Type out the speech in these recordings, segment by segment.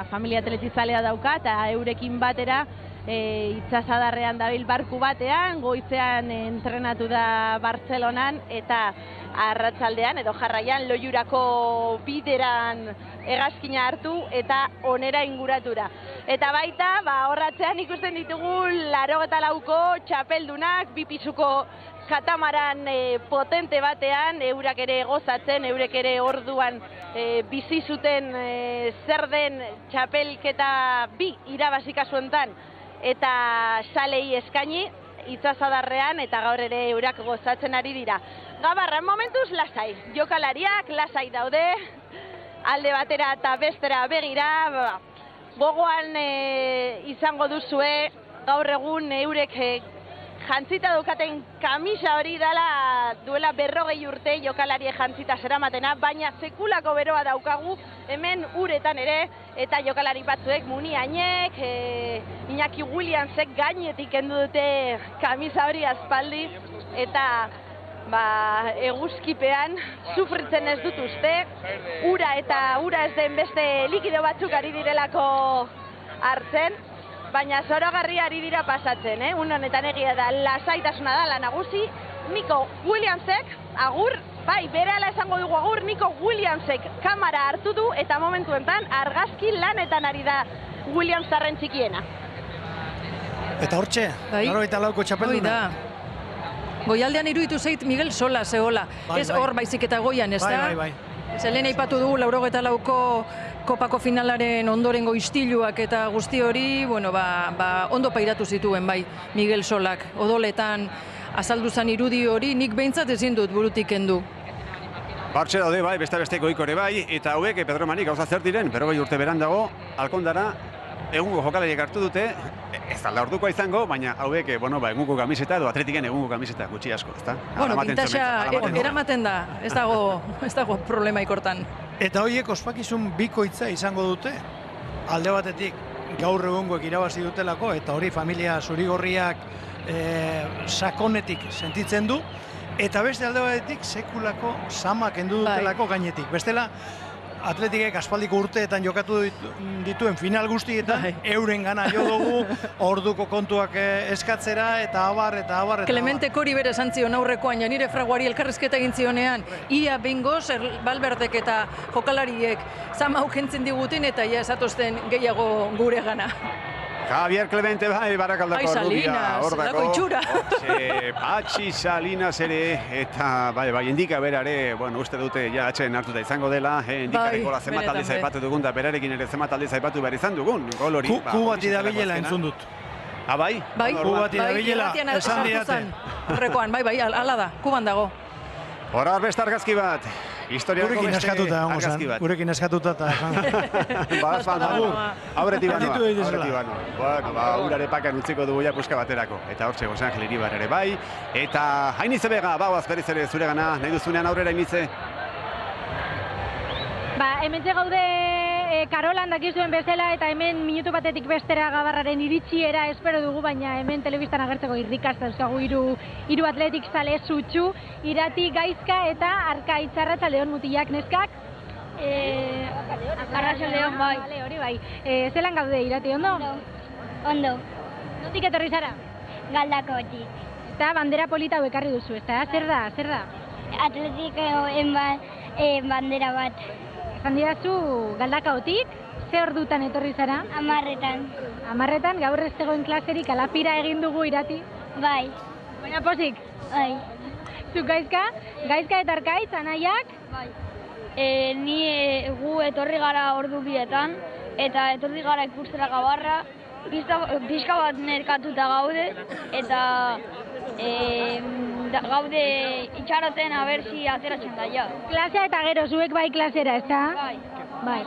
familia atletizalea dauka, eta eurekin batera itsasadarrean dabil barku batean, goizean entrenatu da Bartzelonan, eta arratsaldean edo jarraian Loiurako bideran hegazkina hartu eta onera inguratura. Eta baita, horratzean ikusten ditugu 84ko txapeldunak, bi pisuko katamaran potente batean, eurak ere gozatzen, eurek ere orduan bizi zuten zer den txapelketa bi irabazika zuentan, eta salei eskaini itsasadarrean, eta gaur ere eurak gozatzen ari dira. Gabarra, momentuz lasai, jokalariak lasai daude, alde batera eta bestera begira, gogoan izango duzue, gaur egun eurek jantzita daukaten kamisa hori dela duela 40 urte jokalariek jantzita zeramatena, baina sekulako beroa daukagu hemen uretan ere, eta jokalari batzuek Muniainek, Iñaki Williamsek gainetik kendu dute kamisa hori aspaldi, eta eguzkipean sufritzen ez dut uste, ura ez den beste likido batzuk ari direlako hartzen, baina zorogarri ari dira pasatzen, une honetan egia da, lasaitasuna da, la nagusi. Nico Williamsek, agur, bai, berehala esango dugu agur, Nico Williamsek kamera hartu du, eta momentuentan argazki lanetan ari da Williamsarren txikiena. Eta hortxe, 84ko txapelduna. Goialdean iruditu zait Miguel Sola zehola, ez hor baizik eta goian, ez da? Bai. Zelen aipatu dugu 84ko kopako finalaren ondorengo istiluak eta guzti hori, ondo pairatu zituen bai Miguel Solak. Odoletan azaldu zan irudi hori, nik behintzat ezin dut burutik kendu. Bartxe daude bai, beste goikore bai, eta hauek Pedro Mari gauza zer diren, 40 urte berandago, Alkondara, egungo jokalariek hartu dute, ez da ordukoa izango, baina hauek, egungo kamiseta edo Atletiken egungo kamiseta gutxi asko, ezta? Pintaxa eramaten da, ez dago problema ikortan. Eta horiek ospakizun bikoitza izango dute, alde batetik gaur egungoek irabazi dutelako, eta hori familia zurigorriak sakonetik sentitzen du, eta beste alde batetik sekulako sama kendu dutelako gainetik. Bestela, Atletikek aspaldiko urteetan jokatu dituen final guztietan, euren gana jo dugu, orduko kontuak eskatzera, eta abar. Clemente Kori bere zantzion aurrekoan, nire fraguari elkarrizketa egin zionean, ia bingoz, Valverdek eta jokalariek zama aukentzen diguten, eta ia esatozten gehiago gure gana. Javier Clemente bai, Barakaldako rubia, hor dako. Patxi Salinas ere, eta bai, indika berare, uste dute ja atxen hartuta izango dela, indikareko la zemat aldiz aipatu dugun, da berarekin ere zemat aldiz aipatu behar izan dugun, gol hori. Kubati da bilela entzun dut. Bai? Kubati da bilela, esan diate. Horrekoan, bai, ala da, Kuban dago. Hora beste argazki bat. Gurekin eskatuta, gurekin eskatuta eta aurreti banoa. Urare pakan utziko dugu ja puska baterako. Eta hortxe, Jose Angel Iribar ere bai. Eta Hainitze Bega, bauaz berriz ere zure gana, nahi duzunean aurrera Hainitze? Hementxe gaude Karolan dakizuen bezala, eta hemen minutu batetik bestera Gabarraren iritsiera espero dugu, baina hemen telebistan agertzeko irrikaz dauzkagu hiru atletik zale zutxu, Irati, Gaizka eta Arkaitz. Arratsaldeon mutilak neskak. Arratsaldeon bai. Hori bai. Zelan gaude Irati, ondo? Ondo. Notik etorri zara? Galdakotik. Eta bandera polita hau ekarri duzu, ezta? Zer da? Atletikoen bandera bat. Esan didazu Galdakaotik, ze ordutan etorri zara? 10:00. 10:00, gaur ez zegoen klaserik, alapira egin dugu Irati? Bai. Baina pozik? Bai. Zuk Gaizka eta Arkaitz, anaiak? Bai. Gu etorri gara ordu bietan, eta etorri gara ikustera Gabarra, pixka bat nerkatuta gaude, eta gaude itxaroten abertzi ateratzen daia. Klasea eta gero, zuek bai klasera, ez da? Bai.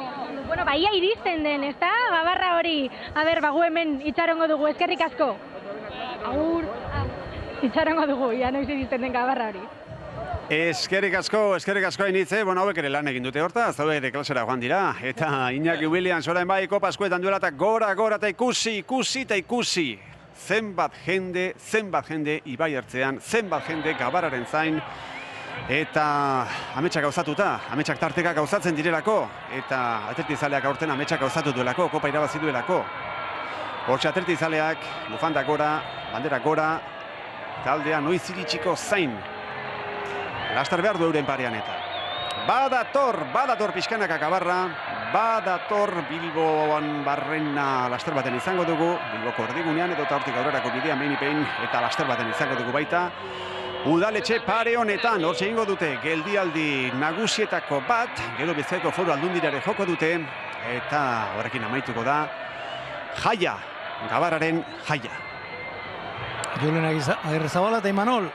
Ia iristen den, ez da? Gabarra hori, gu hemen itxarongo dugu, eskerrik asko. Agur. Itxarongo dugu, ia noiz iristen den Gabarra hori. Eskerrik asko Hainitze, hauek ere lan egin dute hortaz, hauek ere klasera joan dira, eta Iñaki Williams orain bai kopaskuetan duela eta gora eta ikusi. Zenbat jende Ibai ertzean, zenbat jende Gabarraren zain, Eta ametsak gauzatuta, ametsak tarteka gauzatzen direlako, eta atletizaleak aurten ametsak gauzatu duelako, kopa irabazi duelako. Hortxe atletizaleak, bufandak gora, banderak gora, taldea noiz iritsiko zain. Laster behar du euren parean eta. Badator pixkanaka kabarra, badator Bilboan barrena laster baten izango dugu, Bilboko erdigunean edo eta hortik aurrerako bidea meinipein eta laster baten izango dugu baita. Udaletxe pare honetan, hortxe ingo dute, geldialdi nagusietako bat, gero Bizkaiko Foru Aldundirare joko dute, eta horrekin amaituko da, jaia, Gabarraren jaia. Julen Agirrezabala eta Imanol,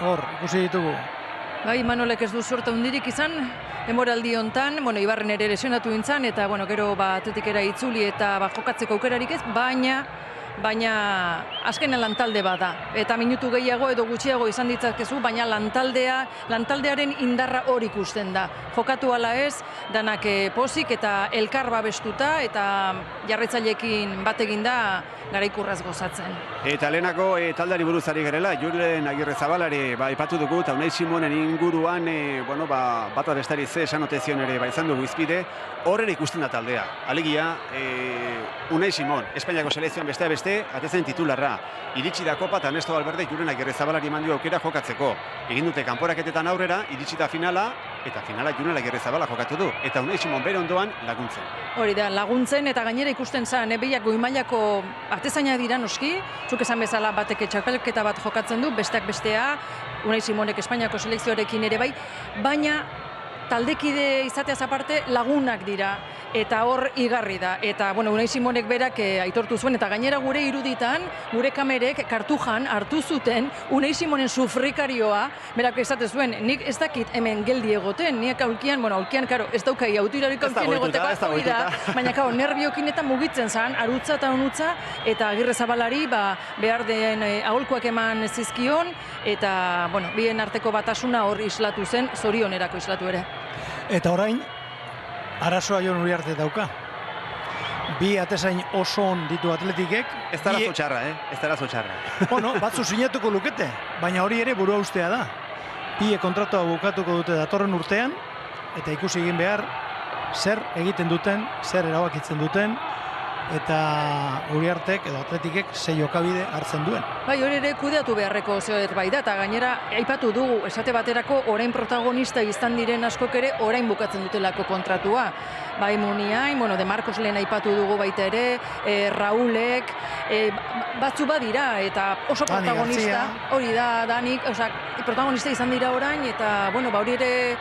hor, ikusi ditugu. Bai, Imanolek ez du sorta hundirik izan, demoraldi hontan, Ibarren ere lesionatu intzan, eta gero atletikera itzuli eta jokatzeko aukerarik ez, baina azkenean lantalde bada. Eta minutu gehiago edo gutxiago izan ditzakezu, baina lantaldearen indarra hor ikusten da. Jokatu ala ez, danak pozik eta elkar babestuta eta jarraitzaileekin bat egin da garaikurraz gozatzen. Eta lehenako taldeari buruz ari garela, Julen Agirrezabalari aipatu dugu, eta Unai Simonen inguruan, bata bestari ze esan otezion ere izan dugu izpide, horrela ikusten da taldea. Alegia, Unai Simon, Espainiako selekzioan beste atezen titularra. Iritsi da kopa eta Ernesto Valverde Julen Agirrezabalari mandio aukera jokatzeko. Egin dute kanporaketetan aurrera, iritsi da finala, eta finala Julen Agirrezabala jokatu du. Eta Unai Simon bere ondoan laguntzen. Hori da, laguntzen eta gainera ikusten zen, behiak goi-mailako artezainak dira noski, zuk esan bezala batek txapelketa bat jokatzen du, besteak bestea, Unai Simonek Espainiako selekzioarekin ere bai, baina taldekide izateaz aparte lagunak dira, eta hor igarri da. Eta, Unai Simonek berak aitortu zuen, eta gainera gure iruditan, gure kamerek kartujan hartu zuten Unai Simonen sufrikarioa, berak esate zuen, nik ez dakit hemen geldi egoten, nik aulkian, karo, ez daukai autirarik aulkian egoteko hori da, baina nerbiokin eta mugitzen zen, arutza eta onutza, eta Agirrezabalari behar den aholkuak eman zizkion, eta, bien arteko batasuna hor islatu zen, zorionerako islatu ere. Eta orain, arazoa Jon Uriarte dauka. Bi atezain oso on ditu atletikek. Ez da arazo txarra, ez da arazo txarra. Batzu sinatuko lukete, baina hori ere burua ustea da. Bie kontratua bukatuko dute datorren urtean, eta ikusi egin behar zer egiten duten, zer erabakitzen duten, eta Uriartek edo atletikek sei jokabide hartzen duen. Bai, hori ere kudeatu beharreko zerbait da, eta gainera aipatu dugu esate baterako orain protagonista izan diren askok ere orain bukatzen dutelako kontratua. Bai Muniain, De Marcos lehen aipatu dugu baita ere, Raulek, batzu badira eta oso protagonista, hori da, Danik, protagonista izan dira orain, eta hori ere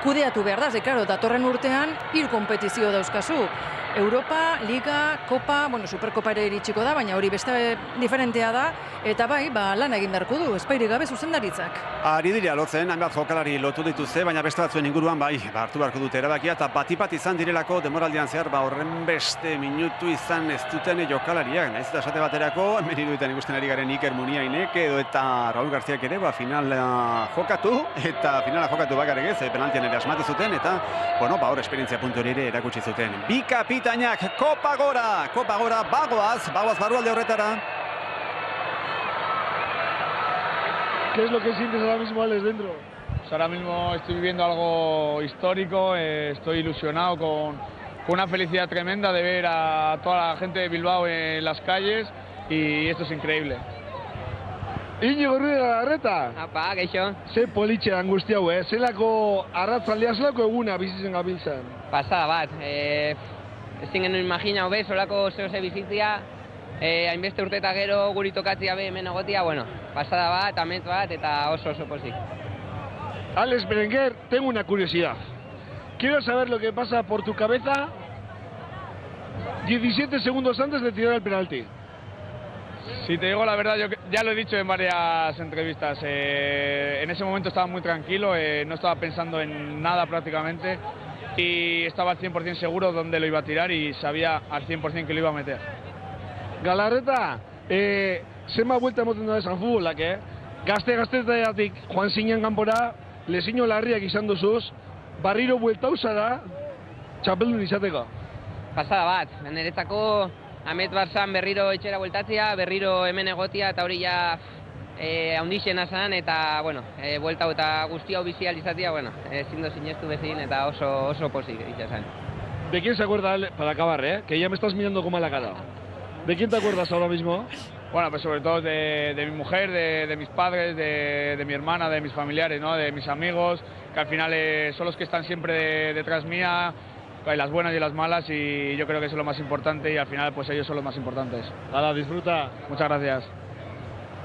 kudeatu behar da, claro, datorren urtean 3 konpetizio dauzkazu. Europa, Liga, Kopa, Superkopa ere iritsiko da, baina hori beste diferentea da, eta bai, lan egin beharko du, espairik gabe zuzendaritzak. Ari dira lotzen, hainbat jokalari lotu dituzte, baina beste batzuen inguruan hartu beharko dute erabakia, eta bat izan direlako demoraldian zehar, horren beste minutu izan ez duten jokalariak, nahiz eta esate baterako, hemen iruditan ikusten ari garen Iker Muniainek edo eta Raul Garziak ere, finala jokatu, eta finala jokatu bakarrik ez, penaltian ere asmatu zuten, eta, hor esperientzia puntu ere erakutsi zuten. Bi kapitainak, kopa gora, bagoaz barrualde horretara. ¿Qué es lo que sientes ahora mismo, Alex, dentro? Pues ahora mismo estoy viviendo algo histórico, estoy ilusionado con una felicidad tremenda de ver a toda la gente de Bilbao en las calles y esto es increíble. Iñigo Ruiz Galarreta. Apa, geixo. Ze politxe angustia hau, zelako arratzaldea, zelako eguna bizitzen gabiltzen? Pasada bat, ezin genuen imagina hobe, solako zehose bizitzia, hainbeste urte eta gero guri tokatzia be hemen egotia, pasada bat, amets bat, eta oso pozik. Alex Berenguer, tengo una curiosidad. Quiero saber lo que pasa por tu cabeza 17 segundos antes de tirar el penalti. Si te digo la verdad, yo ya lo he dicho en varias entrevistas, en ese momento estaba muy tranquilo, no estaba pensando en nada prácticamente y estaba al 100% seguro dónde lo iba a tirar y sabía al 100% que lo iba a meter. Galarreta, zenba buelta emoten da esan futbolak, Gazte-gaztetatik joan zinen kanpora, lezino larriak izan duzuz, barriro bueltau zara, txapeldun izateko. Pasada bat, niretzako amet barzan berriro etxera bueltatzea, berriro hemen egotia eta hori ja haundixena zan, eta, bueno, buelta eta guzti hau bizi alizatia, bueno, ezin do sinestu bezin, eta oso pozik itxasan. ¿De quién se acuerda, para acabar, que ya me estás mirando como a la cara? ¿De quién te acuerdas ahora mismo? Bueno, pues sobre todo de mi mujer, de mis padres, de mi hermana, de mis familiares, ¿no? De mis amigos, que al final son los que están siempre detrás mía, las buenas y las malas, y yo creo que eso es lo más importante, y al final pues ellos son los más importantes. Hala, disfruta. Muchas gracias.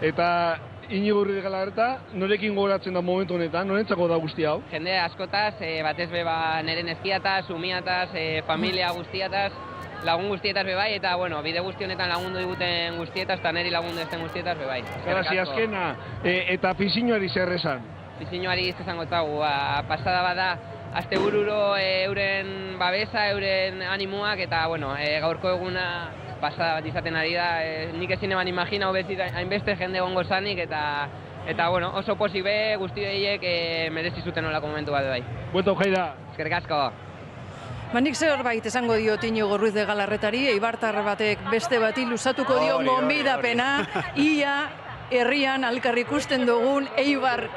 Eta Inigo Urrigalarreta, norekin gogoratzen da momentu honetan, norentzako da guzti hau? Jende askotaz, batez beba nire neskiataz, umiataz, familia guztiataz, lagun guztietaz bebai, eta bueno, bide guzti honetan lagundu diguten guztietaz, eta niri lagundu ezten guztietaz bebai. Garasi azkena, eta Pisiñoari zer esan? Pisiñoari ez esango zagu, pasada bada, azte bururo euren babesa, euren animuak, eta bueno, gaurko eguna pasada bat izaten ari da, nik ezin eban imagina hobezit hainbeste jende gongo zanik, eta bueno, oso pozik be, guzti horiek merezi zuten olako momentu bat bai. Buelta hogeida. Eskerrik asko. Nik zerbait esango dio Inigo Ruiz de Galarretari, eibartar batek beste bati luzatuko dio gonbidapena, ia herrian alkar ikusten dugun Eibar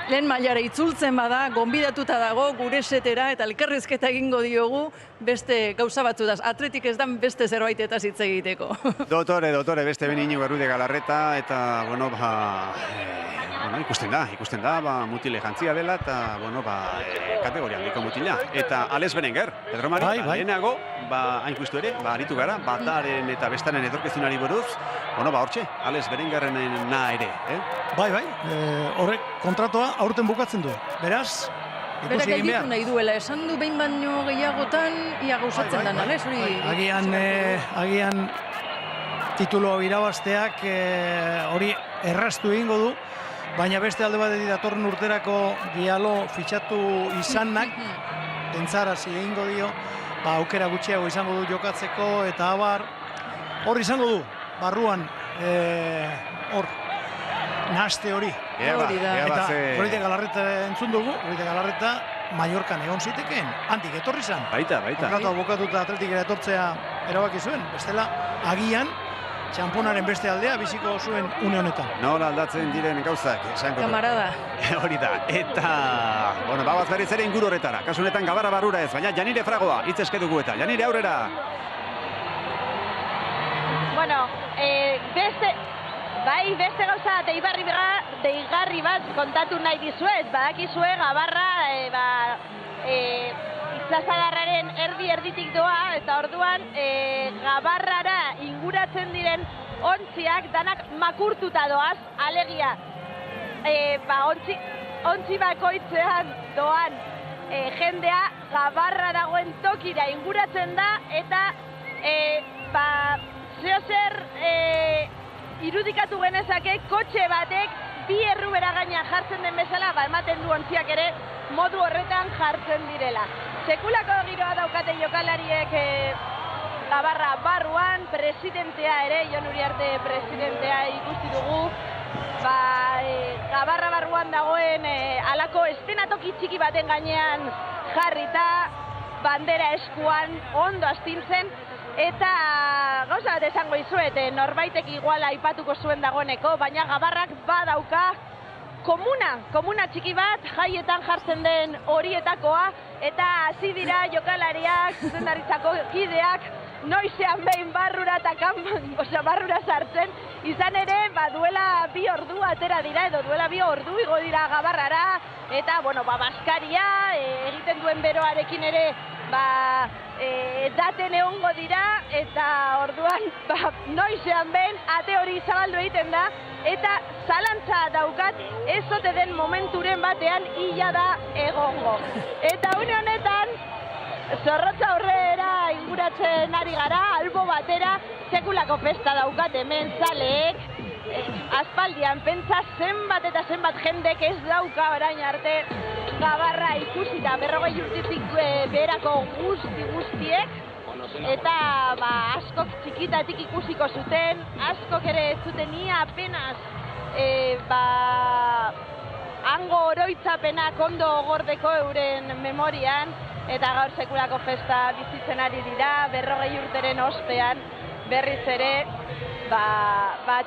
lehen mailara itzultzen bada, gonbidatuta dago gure setera eta elkarrizketa egingo diogu beste gauza batzutaz. Atletik ez dan beste zerbaitetaz hitz egiteko. Dotore, beste ben Inigo Ruiz de Galarreta, eta, bueno, ikusten da, mutile jantzia dela, eta, bueno, kategoria handiko mutila. Eta Alex Berenguer, Pedro Mari, lehenago, hain justu ere, aritu gara, bataren eta bestaren etorkizunari buruz, bueno, hortxe, Alex Berenguerrena ere, Bai, horrek kontratoa aurten bukatzen du, beraz, ikusi egin behar. Berak nahi duela, esan du behin baino gehiagotan, ia gauzatzen dan, Alex, hori? Agian titulo irabazteak hori erraztu egingo du, baina beste alde batetik datorren urterako Dialo fitxatu izanak, dentzarazi egingo dio, aukera gutxiago izango du jokatzeko, eta abar, hor izango du, barruan, hor, nahaste hori. Eta Ruiz de Galarreta entzun dugu, Ruiz de Galarreta Mallorcan egon zitekeen, handik etorri zan. Baita. Kontratua bukatuta Atletikera etortzea erabaki zuen, bestela agian txamponaren beste aldea biziko zuen une honetan. Nola aldatzen diren gauzak, esango. Kamarada. Hori da, eta, bueno, babaz berriz ere inguru horretara. Kasu honetan Gabarra barrura ez, baina Janire Fragoa, hitz eskedugu eta. Janire aurrera. Bueno, beste gauza deigarri bat kontatu nahi dizuet. Badakizue Gabarra itsasadarraren erditik doa, eta orduan Gabarrara inguratzen diren ontziak danak makurtuta doaz, alegia ontzi bakoitzean doan jendea Gabarra dagoen tokira inguratzen da, eta zeozer irudikatu genezake kotxe batek bi errubera gaina jartzen den bezala, ematen du ontziak ere modu horretan jartzen direla. Sekulako giroa daukate jokalariek Gabarra barruan, presidentea ere, Jon Uriarte presidentea ikusti dugu, Gabarra barruan dagoen alako estenatoki txiki baten gainean jarrita, bandera eskuan, ondo astintzen, eta gauza bat esango izuet, norbaitek igual aipatuko zuen dagoeneko, baina Gabarrak badauka komuna txiki bat, jaietan jartzen den horietakoa, eta hasi dira jokalariak, zuzendaritzako kideak, noizean behin barrura sartzen, izan ere, duela 2 ordu atera dira, edo duela 2 ordu igo dira Gabarrara, eta, baskaria, egiten duen beroarekin ere, daten egongo dira, eta orduan, noizean behin, ate hori zabaldu egiten da, eta zalantza daukat ez ote den momenturen batean illa da egongo. Eta une honetan, Zorrotza aurrera inguratzen ari gara, albo batera, sekulako festa daukat hemen zaleek, aspaldian pentsa zenbat eta zenbat jendek ez dauka orain arte Gabarra ikusita 40 urtetik beherako guztiek, eta askok txikitatik ikusiko zuten, askok ere ez zuten ia apenas hango oroitzapenak ondo gordeko euren memorian, eta gaur sekulako festa bizitzen ari dira, 40 urteren ospean berriz ere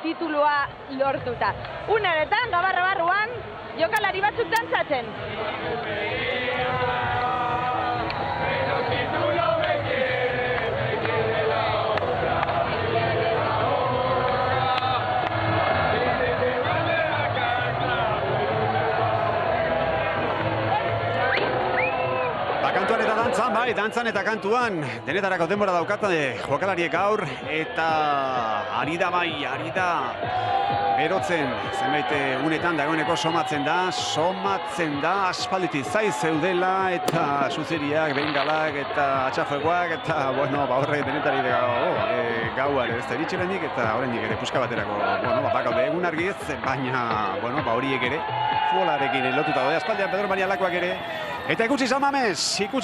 titulua lortuta. Uneretan, Gabarra barruan, jokalari batzuk dantzatzen. Kantuan eta dantzan, bai, dantzan eta kantuan, denetarako denbora daukate jokalariek gaur, eta ari da berotzen, zenbait unetan dagoeneko somatzen da, aspalditik zaiz zeudela, eta suziriak, bengalak, eta atxafuegoak, eta, bueno, horre denetari gauare ez da eritxelenik, eta horrendik ere puska baterako, bakaude egun argiz, baina, horiek ere, futbolarekin lotuta daude, aspaldian Pedro Maria Lakoak ere, eta ikusi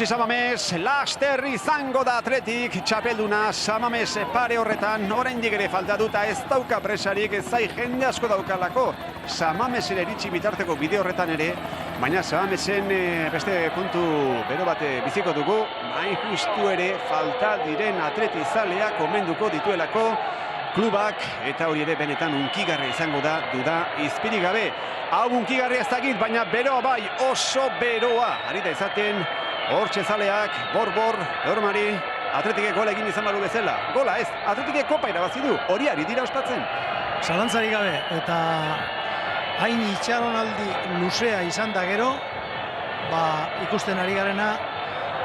Samamez, laster izango da Atletik, txapelduna Samamez pare horretan, oraindik ere falta duta ez dauka presarik, ez zai jende asko daukalako, Samamezen eritsi bitarteko bide horretan ere, baina Samamezen beste puntu bero bate biziko dugu, hain justu ere falta diren atletizaleak omenduko dituelako klubak, eta hori ere benetan unkigarria izango da duda izpirik gabe. Hau unkigarria ez dakit, baina beroa bai, oso beroa. Arita izaten, hortxe zaleak, bor, Pedromari, Atletikek gola egin izan balu bezala. Gola ez, Atletikek kopa irabazi du, hori ari dira ospatzen. Zalantzarik gabe, eta hain itxaronaldi luzea izan da gero, ikusten ari garena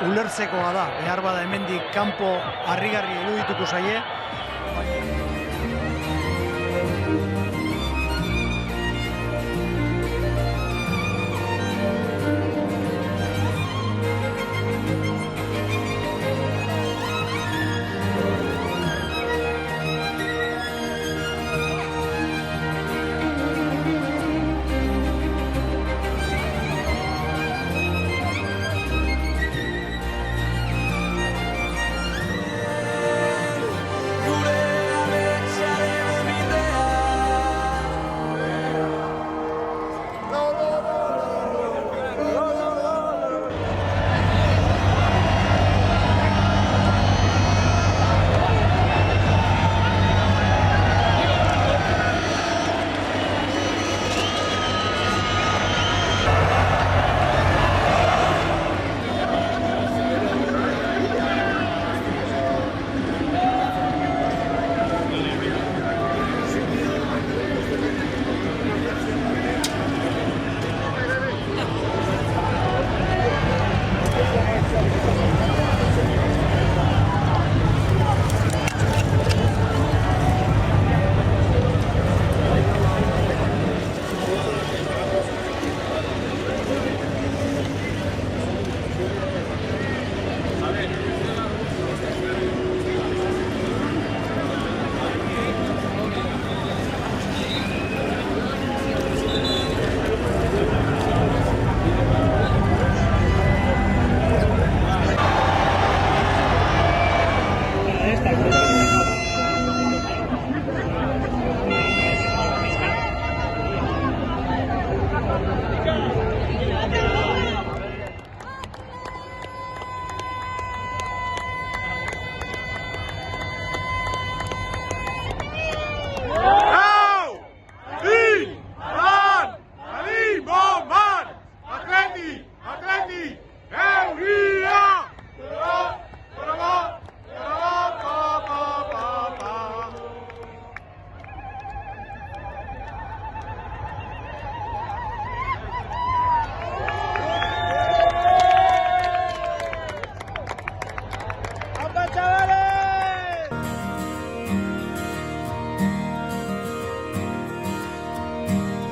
ulertzekoa da. Behar bada hemendik kanpo harrigarri irudituko zaie.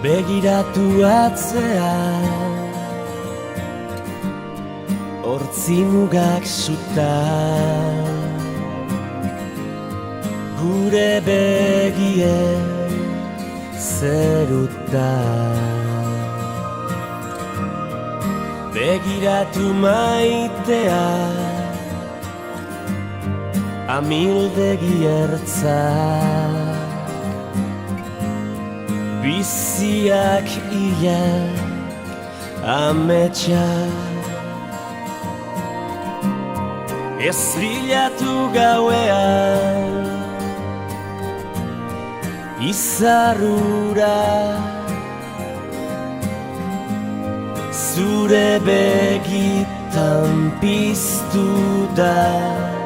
Begiratu atzea, hortzi mugak zuta, gure begien zeruta. Begiratu maitea, amildegi ertza, biziak ia ametsa. Ez bilatu gauean, izarrura zure begitan piztu da.